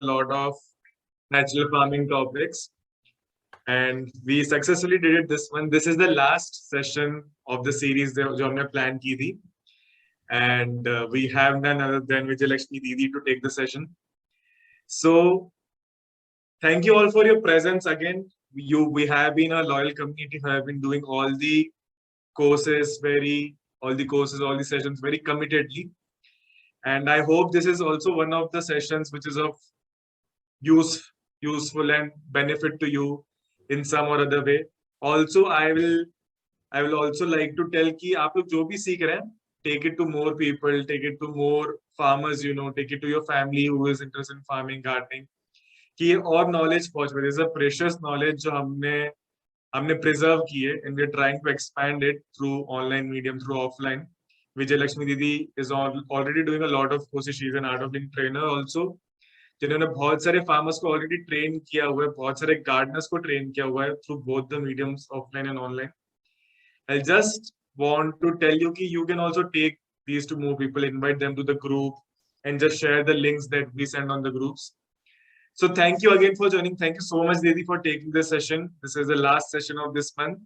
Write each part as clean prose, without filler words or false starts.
lot of natural farming topics, and we successfully did it this one. This is the last session of the series जो हमने plan की थी, and we have none other than Vijay Lakshmi Didi to take the session. So thank you all for your presence again. We have been a loyal community who have been doing all the courses, all the sessions very committedly. And I hope this is also one of the sessions which is of useful and benefit to you in some or other way. Also, I will also like to tell कि आप लोग जो भी सीख रहे हैं, take it to more people, take it to more farmers, take it to your family who is interested in farming, gardening. कि और knowledge पहुंच पाए. There's a precious knowledge जो हमने preserve की है, and we're trying to expand it through online medium, through offline. Vijay Lakshmi Didi is already doing a lot of courses. She's an art of living trainer also, जिन्होंने बहुत सारे farmers को already train किया हुआ है, बहुत सारे gardeners को train किया हुआ है through both the mediums, offline and online. I just want to tell you कि you can also take these to more people, invite them to the group, and just share the links that we send on the groups. So thank you again for joining. Thank you so much, Didi, for taking this session. This is the last session of this month,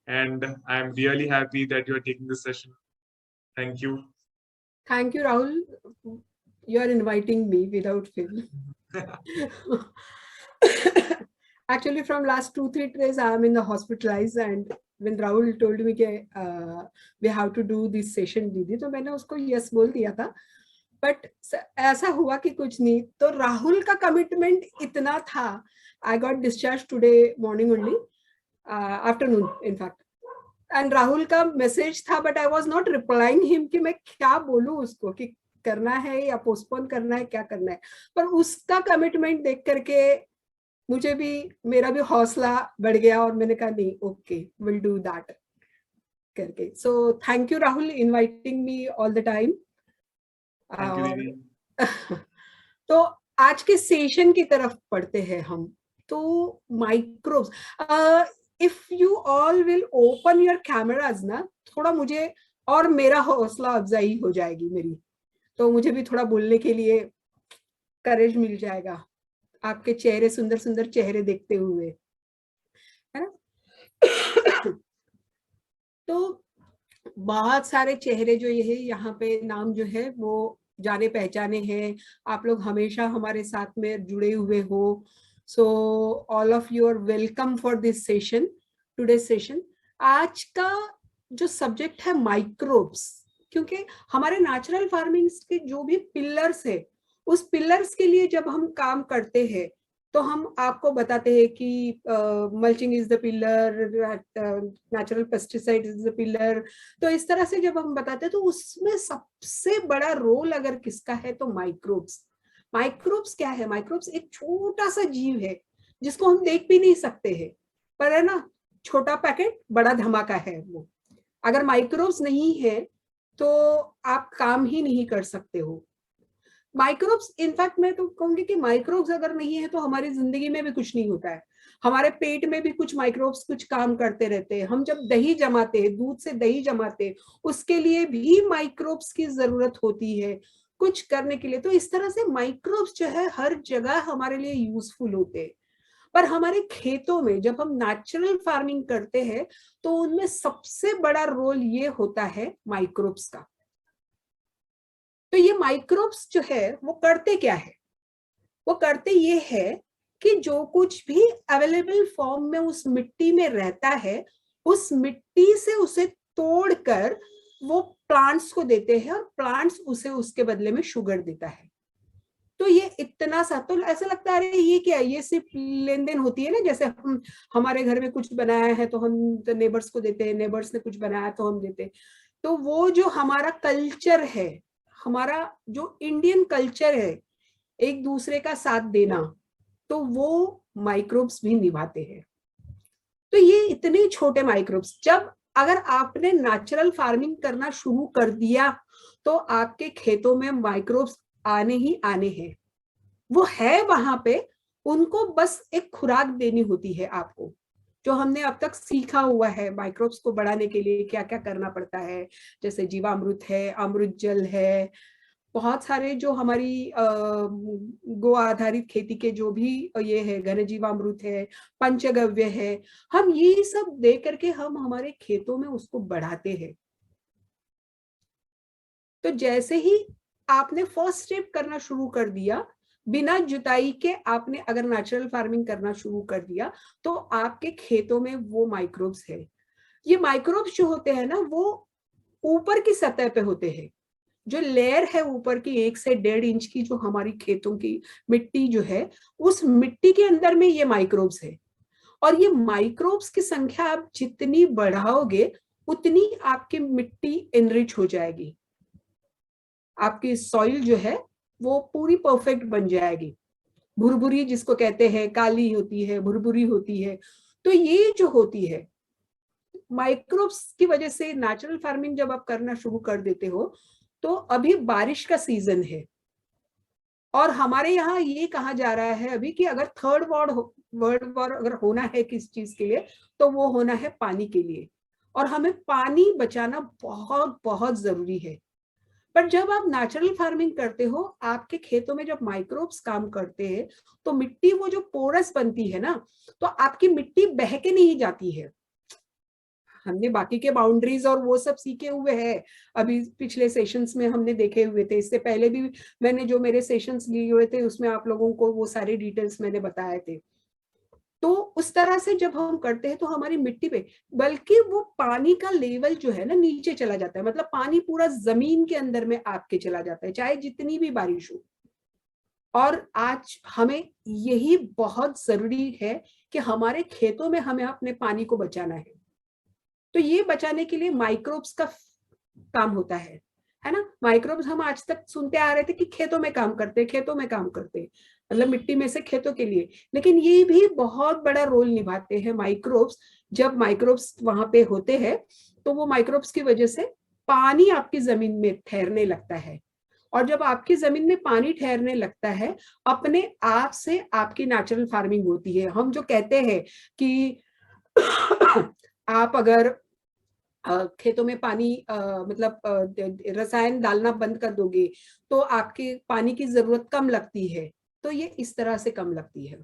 and I'm really happy that you are taking this session. Thank you. Thank you, Rahul. You are inviting me without fail. Actually, from last 2-3 days, I am in the hospitalized, and when Rahul told me that we have to do this session, Didi, तो मैंने उसको yes बोल दिया था. But ऐसा हुआ कि कुछ नहीं. तो राहुल का commitment इतना था. I got discharged today morning only, afternoon in fact. And Rahul का message था, but I was not replying him कि मैं क्या बोलूँ उसको कि करना है या postpone करना है, क्या करना है. पर उसका commitment देख करके मुझे भी, मेरा भी हौसला बढ़ गया और मैंने कहा नहीं, okay, we'll do that करके. So thank you Rahul inviting me all the time. Thank you, Didi. तो आज के सेशन की तरफ पढ़ते हैं हम. तो microbes, if you all will open your cameras ना, थोड़ा मुझे और मेरा हौसला अफजाई हो जाएगी मेरी, तो मुझे भी थोड़ा बोलने के लिए करेज मिल जाएगा आपके चेहरे, सुंदर सुंदर चेहरे देखते हुए, है ना. तो बहुत सारे चेहरे जो ये है यहाँ पे, नाम जो है वो जाने पहचाने हैं. आप लोग हमेशा हमारे साथ में जुड़े हुए हो. So all of you are welcome for this session, today session. आज का जो सब्जेक्ट है माइक्रोब्स, क्योंकि हमारे नेचुरल फार्मिंग के जो भी पिलर्स है, उस पिलर्स के लिए जब हम काम करते हैं तो हम आपको बताते हैं कि mulching is the pillar, natural pesticide is the pillar. तो इस तरह से जब हम बताते हैं तो उसमें सबसे बड़ा रोल अगर किसका है तो माइक्रोब्स. माइक्रोब्स क्या है? माइक्रोब्स एक छोटा सा जीव है जिसको हम देख भी नहीं सकते हैं, पर है ना, छोटा पैकेट बड़ा धमाका है वो. अगर माइक्रोब्स नहीं है तो आप काम ही नहीं कर सकते हो. माइक्रोब्स, इनफैक्ट मैं तो कहूंगी कि माइक्रोब्स अगर नहीं है तो हमारी जिंदगी में भी कुछ नहीं होता है. हमारे पेट में भी कुछ माइक्रोब्स कुछ काम करते रहते हैं. हम जब दही जमाते हैं, दूध से दही जमाते हैं, उसके लिए भी माइक्रोब्स की जरूरत होती है कुछ करने के लिए. तो इस तरह से माइक्रोब्स जो है हर जगह हमारे लिए यूजफुल होते हैं. पर हमारे खेतों में जब हम नेचुरल फार्मिंग करते हैं तो उनमें सबसे बड़ा रोल ये होता है माइक्रोब्स का. तो ये माइक्रोब्स जो है वो करते क्या है? वो करते ये है कि जो कुछ भी अवेलेबल फॉर्म में उस मिट्टी में रहता है, उस मिट्टी से उसे तोड़कर वो प्लांट्स को देते हैं और प्लांट्स उसे उसके बदले में शुगर देता है. तो ये इतना सा, तो ऐसा लगता है ये क्या है, ये सिर्फ लेन देन होती है ना. जैसे हम हमारे घर में कुछ बनाया है तो हम नेबर्स को देते हैं, नेबर्स ने कुछ बनाया तो हम देते हैं. तो वो जो हमारा कल्चर है, हमारा जो इंडियन कल्चर है, एक दूसरे का साथ देना, तो वो माइक्रोब्स भी निभाते हैं. तो ये इतने छोटे माइक्रोब्स, जब अगर आपने नेचुरल फार्मिंग करना शुरू कर दिया तो आपके खेतों में माइक्रोब्स आने ही आने हैं. वो है वहां पे, उनको बस एक खुराक देनी होती है आपको. जो हमने अब तक सीखा हुआ है माइक्रोब्स को बढ़ाने के लिए क्या क्या करना पड़ता है, जैसे जीवामृत है, अमृत जल है, बहुत सारे जो हमारी गो आधारित खेती के जो भी ये है, घनजीवामृत है, पंचगव्य है, हम ये सब दे करके हम हमारे खेतों में उसको बढ़ाते हैं। तो जैसे ही आपने फर्स्ट स्टेप करना शुरू कर दिया, बिना जुताई के आपने अगर नेचुरल फार्मिंग करना शुरू कर दिया, तो आपके खेतों में वो माइक्रोब्स है। ये माइक्रोब्स जो होते हैं ना, वो ऊपर की सतह पे होते हैं। जो लेयर है ऊपर की 1 से 1.5 इंच की, जो हमारी खेतों की मिट्टी जो है, उस मिट्टी के अंदर में ये माइक्रोब्स है। और ये माइक्रोब्स की संख्या आप जितनी बढ़ाओगे, उतनी आपकी मिट्टी एनरिच हो जाएगी, आपकी सॉइल जो है वो पूरी परफेक्ट बन जाएगी। भुरभुरी जिसको कहते हैं, काली होती है, भुरभुरी होती है, तो ये जो होती है माइक्रोब्स की वजह से। नेचुरल फार्मिंग जब आप करना शुरू कर देते हो, तो अभी बारिश का सीजन है, और हमारे यहाँ ये कहा जा रहा है अभी कि अगर वर्ल्ड वॉर अगर होना है किस चीज के लिए, तो वो होना है पानी के लिए, और हमें पानी बचाना बहुत बहुत जरूरी है। पर जब आप नेचुरल फार्मिंग करते हो, आपके खेतों में जब माइक्रोब्स काम करते हैं, तो मिट्टी वो जो पोरस बनती है ना, तो आपकी मिट्टी बह के नहीं जाती है। हमने बाकी के बाउंड्रीज और वो सब सीखे हुए हैं, अभी पिछले सेशंस में हमने देखे हुए थे। इससे पहले भी मैंने जो मेरे सेशंस लिए हुए थे, उसमें आप लोगों को वो सारे डिटेल्स मैंने बताए थे। तो उस तरह से जब हम करते हैं, तो हमारी मिट्टी पे, बल्कि वो पानी का लेवल जो है ना नीचे चला जाता है, मतलब पानी पूरा जमीन के अंदर में आपके चला जाता है, चाहे जितनी भी बारिश हो। और आज हमें यही बहुत जरूरी है कि हमारे खेतों में हमें अपने पानी को बचाना है। तो ये बचाने के लिए माइक्रोब्स का काम होता है ना। माइक्रोब्स हम आज तक सुनते आ रहे थे कि खेतों में काम करते, खेतों में काम करते, मतलब मिट्टी में से खेतों के लिए, लेकिन ये भी बहुत बड़ा रोल निभाते हैं माइक्रोब्स। जब माइक्रोब्स वहां पे होते हैं, तो वो माइक्रोब्स की वजह से पानी आपकी जमीन में ठहरने लगता है, और जब आपकी जमीन में पानी ठहरने लगता है, अपने आप से आपकी नेचुरल फार्मिंग होती है। हम जो कहते हैं कि आप अगर खेतों में पानी मतलब रसायन डालना बंद कर दोगे, तो आपके पानी की जरूरत कम लगती है, तो ये इस तरह से कम लगती है।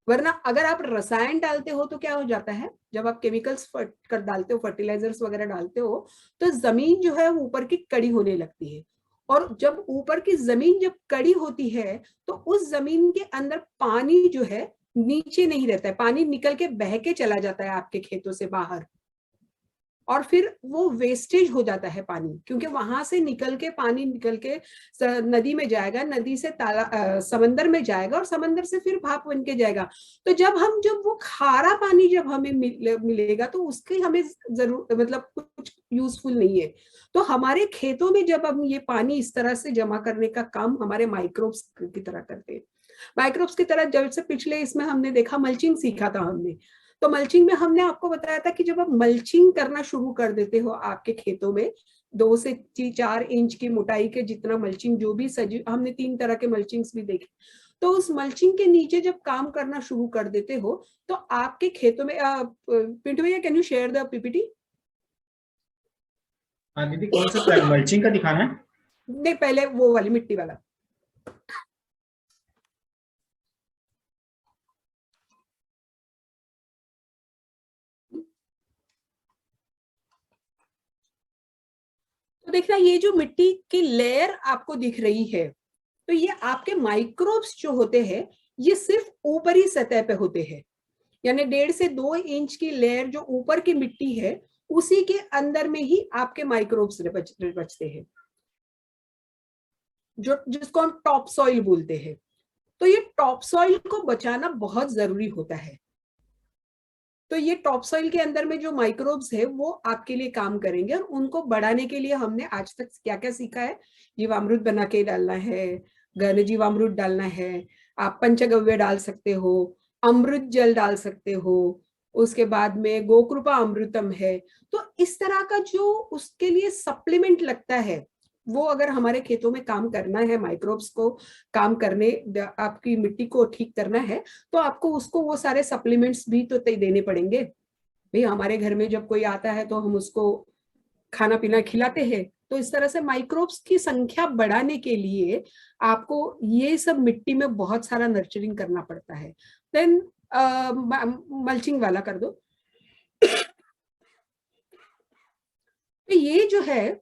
वरना अगर आप रसायन डालते हो, तो क्या हो जाता है, जब आप केमिकल्स कर डालते हो, फर्टिलाइजर्स वगैरह डालते हो, तो जमीन जो है ऊपर की कड़ी होने लगती है। और जब ऊपर की जमीन जब कड़ी होती है, तो उस जमीन के अंदर पानी जो है नीचे नहीं रहता है, पानी निकल के बह के चला जाता है आपके खेतों से बाहर, और फिर वो वेस्टेज हो जाता है पानी, क्योंकि वहां से निकल के पानी निकल के नदी में जाएगा, नदी से समंदर में जाएगा, और समंदर से फिर भाप बन के जाएगा। तो जब वो खारा पानी जब हमें मिलेगा, तो उसके हमें जरूर मतलब कुछ यूजफुल नहीं है। तो हमारे खेतों में जब हम ये पानी इस तरह से जमा करने का काम हमारे माइक्रोब्स की तरह करते हैं। माइक्रोब्स की तरह जब से पिछले इसमें हमने देखा, मल्चिंग सीखा था हमने। तो मल्चिंग में हमने आपको बताया था कि जब आप मल्चिंग करना शुरू कर देते हो आपके खेतों में, 2 से 4 इंच की मोटाई के जितना मल्चिंग, जो भी सजी, हमने 3 तरह के मल्चिंग्स भी देखे। तो उस मल्चिंग के नीचे जब काम करना शुरू कर देते हो, तो आपके खेतों में पिंटू भैया, can you share the PPT? हाँ दीदी, कौन सा मल्चिंग का दिखाना है? नहीं, पहले वो वाली मिट्टी वाला। तो देखना, ये जो मिट्टी की लेयर आपको दिख रही है, तो ये आपके माइक्रोब्स जो होते हैं, ये सिर्फ ऊपरी सतह पे होते हैं। यानी 1.5 से 2 इंच की लेयर जो ऊपर की मिट्टी है, उसी के अंदर में ही आपके माइक्रोब्स बचते हैं, जो जिसको हम टॉप सॉइल बोलते हैं। तो ये टॉप सॉइल को बचाना बहुत जरूरी होता है। तो ये टॉप सॉइल के अंदर में जो माइक्रोब्स है, वो आपके लिए काम करेंगे, और उनको बढ़ाने के लिए हमने आज तक क्या क्या सीखा है। जीवामृत बना के डालना है, घन जीवामृत डालना है, आप पंचगव्य डाल सकते हो, अमृत जल डाल सकते हो, उसके बाद में गोकृपा अमृतम है। तो इस तरह का जो उसके लिए सप्लीमेंट लगता है, वो अगर हमारे खेतों में काम करना है, माइक्रोब्स को काम करने, आपकी मिट्टी को ठीक करना है, तो आपको उसको वो सारे सप्लीमेंट्स भी तो देने पड़ेंगे। भाई हमारे घर में जब कोई आता है, तो हम उसको खाना पीना खिलाते हैं, तो इस तरह से माइक्रोब्स की संख्या बढ़ाने के लिए आपको ये सब मिट्टी में बहुत सारा नर्चरिंग करना पड़ता है। देन मल्चिंग वाला कर दो। तो ये जो है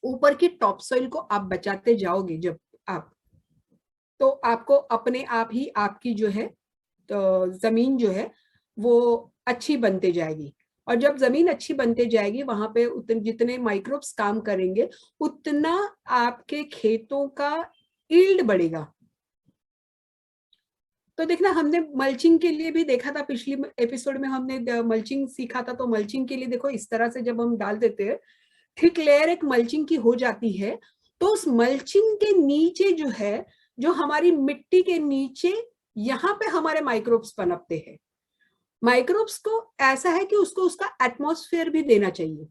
ऊपर की टॉप सॉइल को आप बचाते जाओगे जब आप, तो आपको अपने आप ही आपकी जो है तो जमीन जो है वो अच्छी बनते जाएगी। और जब जमीन अच्छी बनते जाएगी वहां पे उतने जितने माइक्रोब्स काम करेंगे उतना आपके खेतों का यील्ड बढ़ेगा। तो देखना हमने मल्चिंग के लिए भी देखा था, पिछली एपिसोड में हमने मल्चिंग सीखा था। तो मल्चिंग के लिए देखो इस तरह से जब हम डाल देते हैं, थिक लेयर एक मल्चिंग की हो जाती है, तो उस मल्चिंग के नीचे जो है, जो हमारी मिट्टी के नीचे, यहाँ पे हमारे माइक्रोब्स पनपते हैं। माइक्रोब्स को ऐसा है कि उसको उसका एटमॉस्फेयर भी देना चाहिए,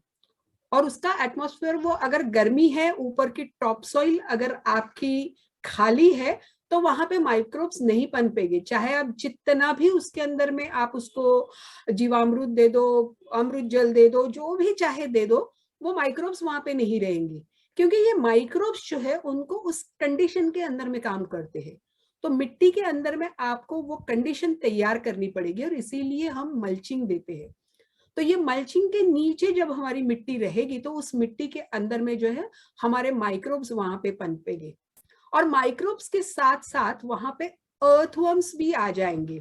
और उसका एटमॉस्फेयर वो अगर गर्मी है, ऊपर की टॉप सॉइल अगर आपकी खाली है, तो वहां पे माइक्रोब्स नहीं पनपेंगे। चाहे आप जितना भी उसके अंदर में आप उसको जीवामृत दे दो, अमृत जल दे दो, जो भी चाहे दे दो, वो माइक्रोब्स वहां पे नहीं रहेंगे, क्योंकि ये माइक्रोब्स जो है उनको उस कंडीशन के अंदर में काम करते हैं। तो मिट्टी के अंदर में आपको वो कंडीशन तैयार करनी पड़ेगी, और इसीलिए हम मल्चिंग देते हैं। तो ये मल्चिंग के नीचे जब हमारी मिट्टी रहेगी, तो उस मिट्टी के अंदर में जो है हमारे माइक्रोब्स वहां पे पनपेंगे, और माइक्रोब्स के साथ साथ वहां पे अर्थवर्म्स भी आ जाएंगे।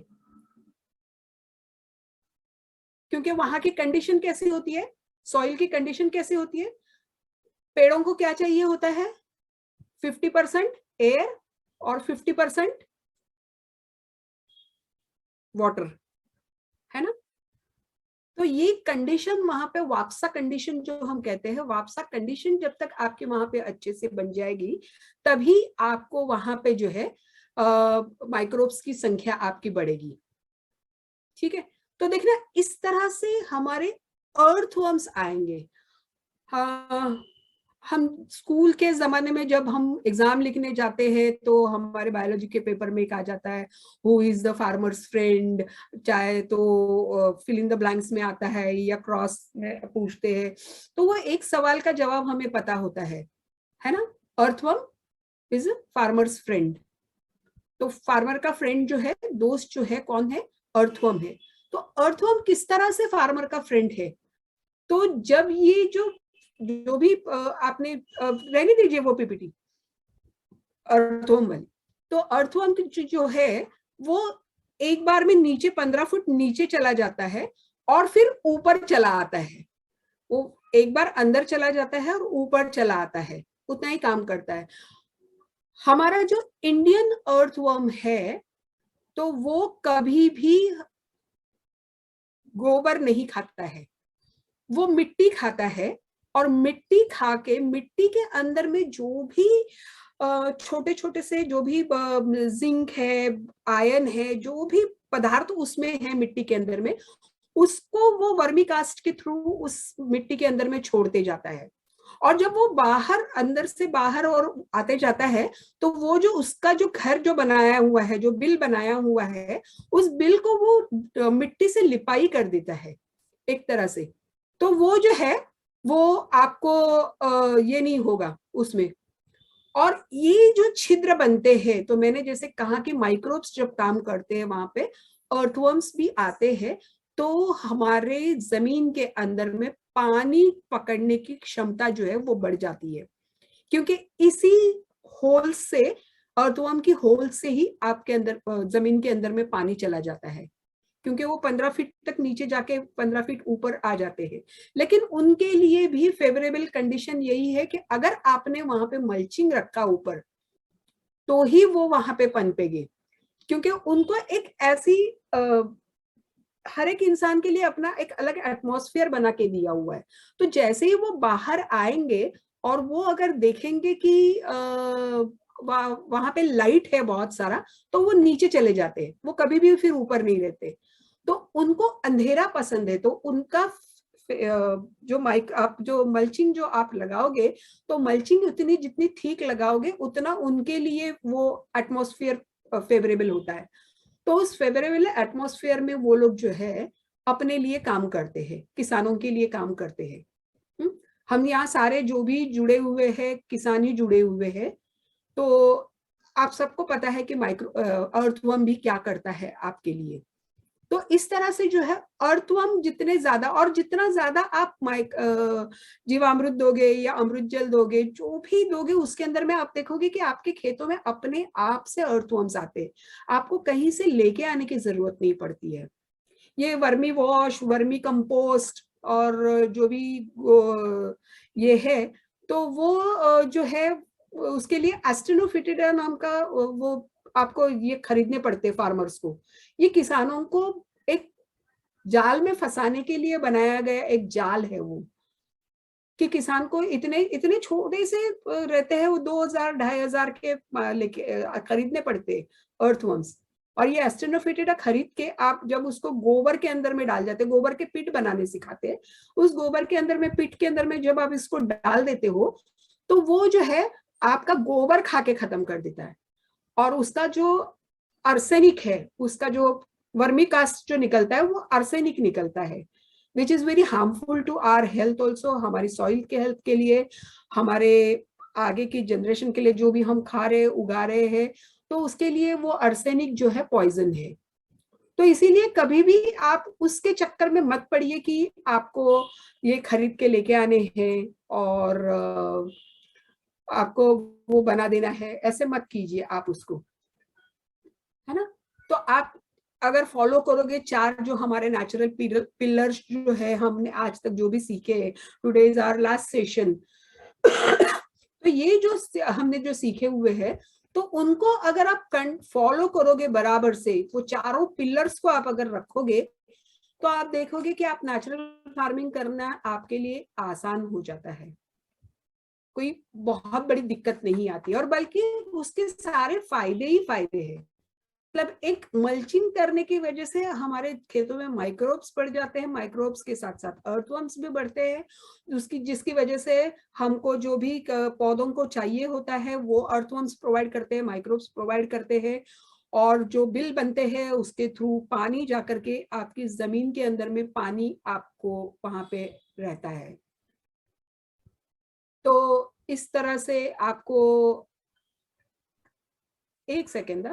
क्योंकि वहां की कंडीशन कैसी होती है, सॉइल की कंडीशन कैसी होती है, पेड़ों को क्या चाहिए होता है, 50% एयर और 50% वाटर, है ना। तो ये कंडीशन वहां पे वाप्सा कंडीशन जो हम कहते हैं, वाप्सा कंडीशन जब तक आपके वहां पे अच्छे से बन जाएगी, तभी आपको वहां पे जो है माइक्रोब्स की संख्या आपकी बढ़ेगी। ठीक है, तो देखना इस तरह से हमारे अर्थवर्म्स आएंगे। हम स्कूल के जमाने में जब हम एग्जाम लिखने जाते हैं, तो हमारे बायोलॉजी के पेपर में एक आ जाता है, who is the farmers friend, चाहे तो फिल इन द ब्लैंक्स में आता है या क्रॉस में पूछते हैं, तो वो एक सवाल का जवाब हमें पता होता है ना। Earthworm is farmers friend. तो फार्मर का फ्रेंड जो है, दोस्त जो है, कौन है, अर्थवर्म है। तो अर्थवर्म किस तरह से फार्मर का फ्रेंड है, तो जब ये जो भी आपने रहने दीजिए वो पीपीटी अर्थवर्म वाली, तो अर्थवर्म जो है वो एक बार में नीचे 15 फुट नीचे चला जाता है और फिर ऊपर चला आता है। वो एक बार अंदर चला जाता है और ऊपर चला आता है, उतना ही काम करता है। हमारा जो इंडियन अर्थवर्म है, तो वो कभी भी गोबर नहीं खाता है, वो मिट्टी खाता है, और मिट्टी खा के मिट्टी के अंदर में जो भी छोटे छोटे से जो भी जिंक है, आयरन है, जो भी पदार्थ उसमें है मिट्टी के अंदर में, उसको वो वर्मी कास्ट के थ्रू उस मिट्टी के अंदर में छोड़ते जाता है। और जब वो बाहर, अंदर से बाहर और आते जाता है, तो वो जो उसका जो घर जो बनाया हुआ है, जो बिल बनाया हुआ है, उस बिल को वो मिट्टी से लिपाई कर देता है एक तरह से। तो वो जो है वो आपको ये नहीं होगा उसमें। और ये जो छिद्र बनते हैं, तो मैंने जैसे कहा कि माइक्रोब्स जब काम करते हैं वहां पे अर्थवर्म्स भी आते हैं, तो हमारे जमीन के अंदर में पानी पकड़ने की क्षमता जो है वो बढ़ जाती है, क्योंकि इसी होल से, अर्थवर्म की होल से ही आपके अंदर जमीन के अंदर में पानी चला जाता है, क्योंकि वो 15 फीट तक नीचे जाके 15 फीट ऊपर आ जाते हैं। लेकिन उनके लिए भी फेवरेबल कंडीशन यही है कि अगर आपने वहां पे मल्चिंग रखा ऊपर, तो ही वो वहां पे पनपेंगे, क्योंकि उनको एक ऐसी हर एक इंसान के लिए अपना एक अलग एटमॉस्फेयर बना के दिया हुआ है। तो जैसे ही वो बाहर आएंगे और वो अगर देखेंगे कि वहां पे लाइट है बहुत सारा, तो वो नीचे चले जाते हैं, वो कभी भी फिर ऊपर नहीं रहते। तो उनको अंधेरा पसंद है, तो उनका जो आप जो मल्चिंग जो आप लगाओगे, तो मल्चिंग उतनी जितनी ठीक लगाओगे, उतना उनके लिए वो एटमॉस्फेयर फेवरेबल होता है। तो उस फेवरेबल एटमॉस्फेयर में वो लोग जो है अपने लिए काम करते हैं, किसानों के लिए काम करते हैं। हम यहाँ सारे जो भी जुड़े हुए हैं, किसान ही जुड़े हुए हैं, तो आप सबको पता है कि अर्थवर्म भी क्या करता है आपके लिए। तो इस तरह से जो है अर्थवर्म जितने ज्यादा और जितना ज्यादा आप जीवामृत दोगे या अमृत जल दोगे, जो भी दोगे, उसके अंदर में आप देखोगे कि आपके खेतों में अपने आप से अर्थवर्म्स आते हैं, आपको कहीं से लेके आने की जरूरत नहीं पड़ती है। ये वर्मी वॉश, वर्मी कंपोस्ट और जो भी ये है, तो वो जो है उसके लिए एस्टेनोफिटिडा नाम का वो आपको ये खरीदने पड़ते हैं फार्मर्स को। ये किसानों को एक जाल में फंसाने के लिए बनाया गया एक जाल है वो, कि किसान को इतने इतने छोटे से रहते हैं वो 2000 2500 के लेके खरीदने पड़ते अर्थवर्म्स। और ये एस्टेनोफिटिडा खरीद के आप जब उसको गोबर के अंदर में डाल जाते, गोबर के पिट बनाने सिखाते हैं, उस गोबर के अंदर में, पिट के अंदर में जब आप इसको डाल देते हो, तो वो जो है आपका गोबर खा के खत्म कर देता है। और उसका जो आर्सेनिक है, उसका जो वर्मी कास्ट जो निकलता है, वो आर्सेनिक निकलता है, which is very harmful to our health also, हमारी सॉइल के हेल्थ के लिए, हमारे आगे की जनरेशन के लिए, जो भी हम खा रहे उगा रहे हैं, तो उसके लिए वो आर्सेनिक जो है पॉइजन है। तो इसीलिए कभी भी आप उसके चक्कर में मत पड़िए कि आपको ये खरीद के लेके आने हैं और आपको वो बना देना है, ऐसे मत कीजिए आप उसको, है ना। तो आप अगर फॉलो करोगे 4 जो हमारे नेचुरल पिलर्स जो है, हमने आज तक जो भी सीखे, today is our last session, तो ये जो हमने जो सीखे हुए हैं, तो उनको अगर आप फॉलो करोगे बराबर से, वो चारों पिलर्स को आप अगर रखोगे, तो आप देखोगे कि आप नेचुरल फार्मिंग करना आपके लिए आसान हो जाता है, कोई बहुत बड़ी दिक्कत नहीं आती, और बल्कि उसके सारे फायदे ही फायदे हैं। मतलब एक मल्चिंग करने की वजह से हमारे खेतों में माइक्रोब्स बढ़ जाते हैं, माइक्रोब्स के साथ साथ अर्थवर्म्स भी बढ़ते हैं, जिसकी वजह से हमको जो भी पौधों को चाहिए होता है वो अर्थवर्म्स प्रोवाइड करते हैं, माइक्रोब्स प्रोवाइड करते हैं, और जो बिल बनते हैं उसके थ्रू पानी जाकर के आपकी जमीन के अंदर में पानी आपको वहां पे रहता है। तो इस तरह से आपको, एक सेकेंड,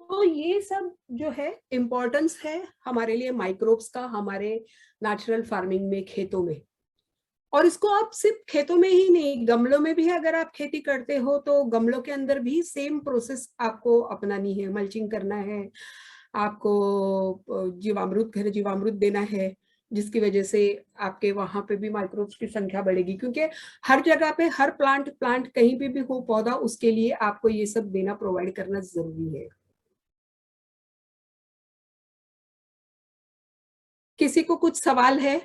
तो ये सब जो है इम्पोर्टेंस है हमारे लिए माइक्रोब्स का, हमारे नेचुरल फार्मिंग में, खेतों में। और इसको आप सिर्फ खेतों में ही नहीं, गमलों में भी अगर आप खेती करते हो, तो गमलों के अंदर भी सेम प्रोसेस आपको अपनानी है, मल्चिंग करना है, आपको जीवामृत देना है, जिसकी वजह से आपके वहां पे भी माइक्रोब्स की संख्या बढ़ेगी, क्योंकि हर जगह पे, हर प्लांट कहीं पे भी हो पौधा, उसके लिए आपको ये सब देना, प्रोवाइड करना जरूरी है। किसी को कुछ सवाल है?